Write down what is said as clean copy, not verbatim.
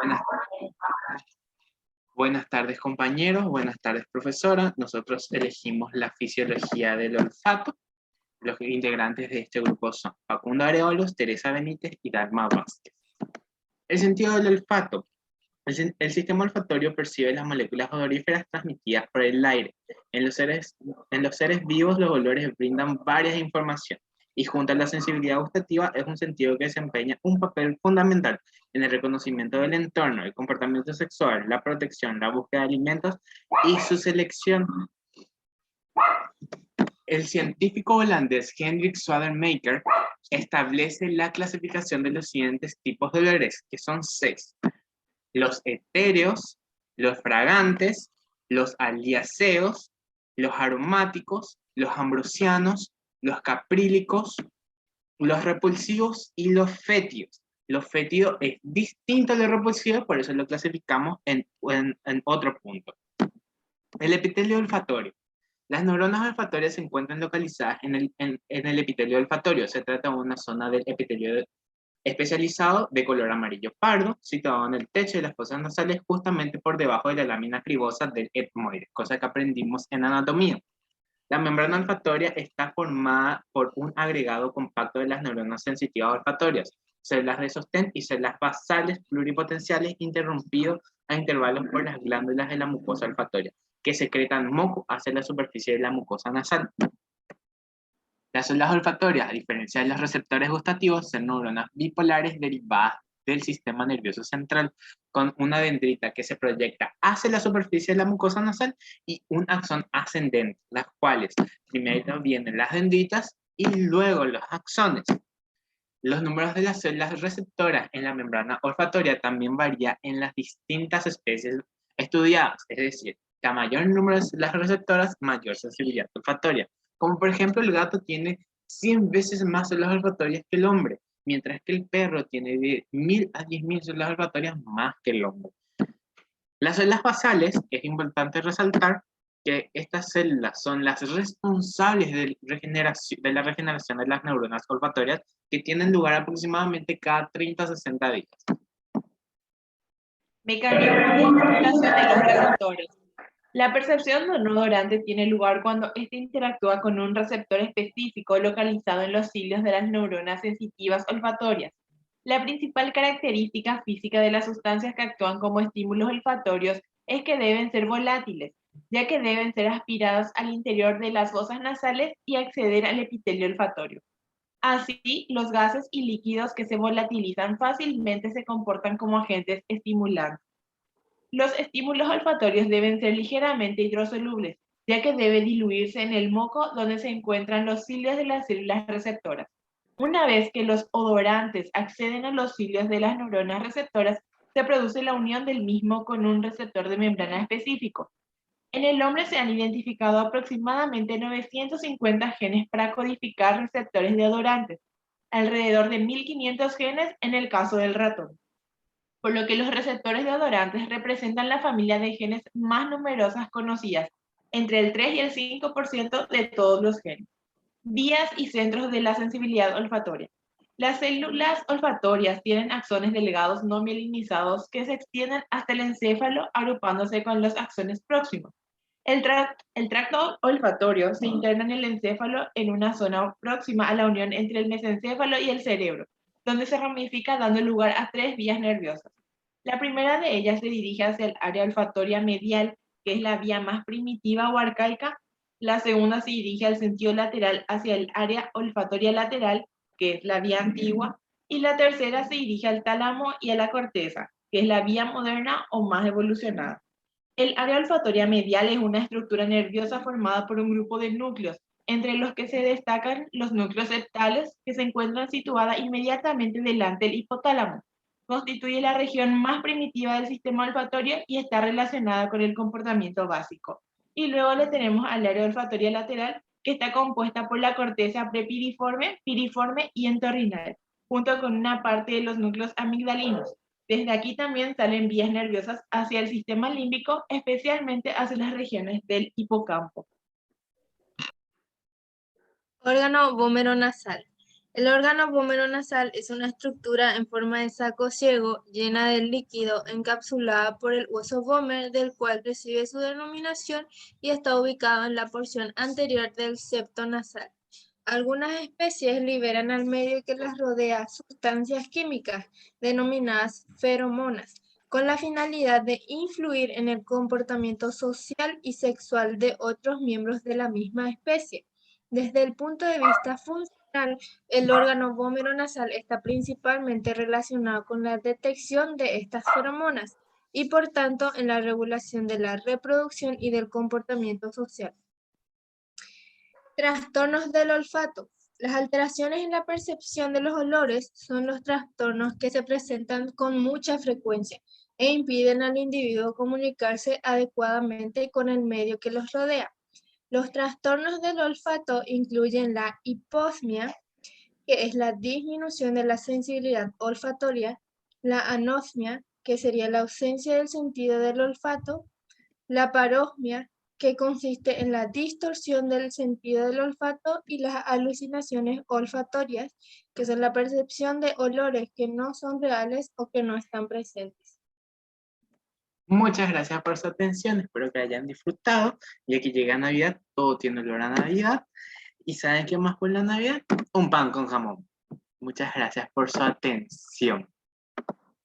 Buenas, buenas tardes, compañeros. Buenas tardes, profesora. Nosotros elegimos la fisiología del olfato. Los integrantes de este grupo son Facundo Areolos, Teresa Benítez y Dagmar Vázquez. El sentido del olfato. El sistema olfatorio percibe las moléculas odoríferas transmitidas por el aire. En los seres vivos, los olores brindan varias informaciones, y junto a la sensibilidad gustativa es un sentido que desempeña un papel fundamental en el reconocimiento del entorno, el comportamiento sexual, la protección, la búsqueda de alimentos y su selección. El científico holandés Hendrik Swademaker establece la clasificación de los siguientes tipos de olores, que son 6. Los etéreos, los fragantes, los aliáceos, los aromáticos, los ambrosianos, los caprílicos, los repulsivos y los fétidos. Los fétidos es distinto a los repulsivos, por eso lo clasificamos en otro punto. El epitelio olfatorio. Las neuronas olfatorias se encuentran localizadas en el epitelio olfatorio. Se trata de una zona del epitelio especializado de color amarillo pardo, situado en el techo de las fosas nasales, justamente por debajo de la lámina cribosa del etmoide, cosa que aprendimos en anatomía. La membrana olfatoria está formada por un agregado compacto de las neuronas sensitivas olfatorias, células de sostén y células basales pluripotenciales interrumpidos a intervalos por las glándulas de la mucosa olfatoria, que secretan moco hacia la superficie de la mucosa nasal. Las células olfatorias, a diferencia de los receptores gustativos, son neuronas bipolares derivadas del sistema nervioso central, con una dendrita que se proyecta hacia la superficie de la mucosa nasal y un axón ascendente, las cuales primero vienen las dendritas y luego los axones. Los números de las células receptoras en la membrana olfatoria también varía en las distintas especies estudiadas, es decir, que a mayor número de células receptoras, mayor sensibilidad olfatoria. Como por ejemplo, el gato tiene 100 veces más células olfatorias que el hombre, mientras que el perro tiene de 1000 a 10.000 células olfatorias más que el hombre. Las células basales, es importante resaltar que estas células son las responsables de la regeneración de las neuronas olfatorias, que tienen lugar aproximadamente cada 30 a 60 días. Mecanismos de estimulación de los receptores. La percepción de un odorante tiene lugar cuando éste interactúa con un receptor específico localizado en los cilios de las neuronas sensitivas olfatorias. La principal característica física de las sustancias que actúan como estímulos olfatorios es que deben ser volátiles, ya que deben ser aspiradas al interior de las fosas nasales y acceder al epitelio olfatorio. Así, los gases y líquidos que se volatilizan fácilmente se comportan como agentes estimulantes. Los estímulos olfatorios deben ser ligeramente hidrosolubles, ya que debe diluirse en el moco donde se encuentran los cilios de las células receptoras. Una vez que los odorantes acceden a los cilios de las neuronas receptoras, se produce la unión del mismo con un receptor de membrana específico. En el hombre se han identificado aproximadamente 950 genes para codificar receptores de odorantes, alrededor de 1500 genes en el caso del ratón, por lo que los receptores de odorantes representan la familia de genes más numerosas conocidas, entre el 3 y el 5% de todos los genes. Vías y centros de la sensibilidad olfatoria. Las células olfatorias tienen axones delgados no mielinizados que se extienden hasta el encéfalo agrupándose con los axones próximos. El tracto olfatorio se interna en el encéfalo en una zona próxima a la unión entre el mesencéfalo y el cerebro, donde se ramifica dando lugar a 3 vías nerviosas. La primera de ellas se dirige hacia el área olfatoria medial, que es la vía más primitiva o arcaica. La segunda se dirige al sentido lateral hacia el área olfatoria lateral, que es la vía antigua. Y la tercera se dirige al tálamo y a la corteza, que es la vía moderna o más evolucionada. El área olfatoria medial es una estructura nerviosa formada por un grupo de núcleos, entre los que se destacan los núcleos septales, que se encuentran situados inmediatamente delante del hipotálamo. Constituye la región más primitiva del sistema olfatorio y está relacionada con el comportamiento básico. Y luego le tenemos al área olfatoria lateral, que está compuesta por la corteza prepiriforme, piriforme y entorrinal, junto con una parte de los núcleos amigdalinos. Desde aquí también salen vías nerviosas hacia el sistema límbico, especialmente hacia las regiones del hipocampo. Órgano vomeronasal. El órgano vomeronasal es una estructura en forma de saco ciego llena de líquido encapsulada por el hueso vomer, del cual recibe su denominación y está ubicado en la porción anterior del septo nasal. Algunas especies liberan al medio que las rodea sustancias químicas denominadas feromonas, con la finalidad de influir en el comportamiento social y sexual de otros miembros de la misma especie. Desde el punto de vista funcional, el órgano vomeronasal está principalmente relacionado con la detección de estas feromonas y por tanto en la regulación de la reproducción y del comportamiento social. Trastornos del olfato. Las alteraciones en la percepción de los olores son los trastornos que se presentan con mucha frecuencia e impiden al individuo comunicarse adecuadamente con el medio que los rodea. Los trastornos del olfato incluyen la hiposmia, que es la disminución de la sensibilidad olfatoria, la anosmia, que sería la ausencia del sentido del olfato, la parosmia, que consiste en la distorsión del sentido del olfato, y las alucinaciones olfatorias, que son la percepción de olores que no son reales o que no están presentes. Muchas gracias por su atención, espero que hayan disfrutado. Y aquí llega Navidad, todo tiene olor a Navidad. ¿Y saben qué más por la Navidad? Un pan con jamón. Muchas gracias por su atención.